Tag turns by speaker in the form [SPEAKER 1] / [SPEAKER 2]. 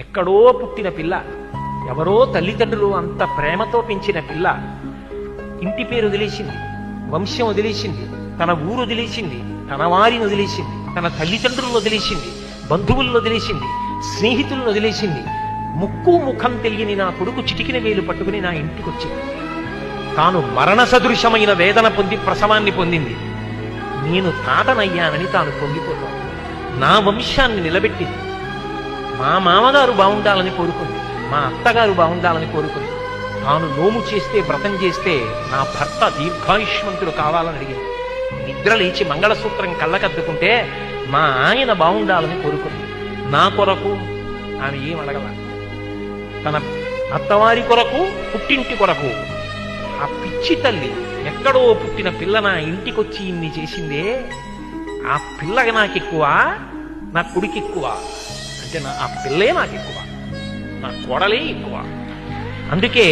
[SPEAKER 1] ఎక్కడో పుట్టిన పిల్ల, ఎవరో తల్లిదండ్రులు అంత ప్రేమతో పెంచిన పిల్ల ఇంటి పేరు వదిలేసింది, వంశం వదిలేసింది, తన ఊరు వదిలేసింది, తన వారిని వదిలేసింది, తన తల్లిదండ్రులను వదిలేసింది, బంధువులను వదిలేసింది, స్నేహితులను వదిలేసింది. ముక్కు ముఖం తెలియని నా కొడుకు చిటికిన వేలు పట్టుకుని నా ఇంటికి వచ్చింది. తాను మరణ సదృశమైన వేదన పొంది ప్రసవాన్ని పొందింది. నేను తాతనయ్యానని తాను పొంగిపోతాను. నా వంశాన్ని నిలబెట్టింది. మా మామగారు బాగుండాలని కోరుకుంది, మా అత్తగారు బాగుండాలని కోరుకుంది. తాను నోము చేస్తే, వ్రతం చేస్తే నా భర్త దీర్ఘాయుష్మంతుడు కావాలని అడిగింది. నిద్ర లేచి మంగళసూత్రం కళ్ళకద్దుకుంటే మా ఆయన బాగుండాలని కోరుకుంది. నా కొరకు ఆమె ఏం అడగల. తన అత్తవారి కొరకు, పుట్టింటి కొరకు. ఆ పిచ్చి తల్లి ఎక్కడో పుట్టిన పిల్ల నా ఇంటికొచ్చి ఇన్ని చేసిందే, ఆ పిల్లగా నాకెక్కువ, నా కొడుకు ఎక్కువ అంటే ఆ పిల్లే నాకెక్కువ, నా కోడలే ఎక్కువ. అందుకే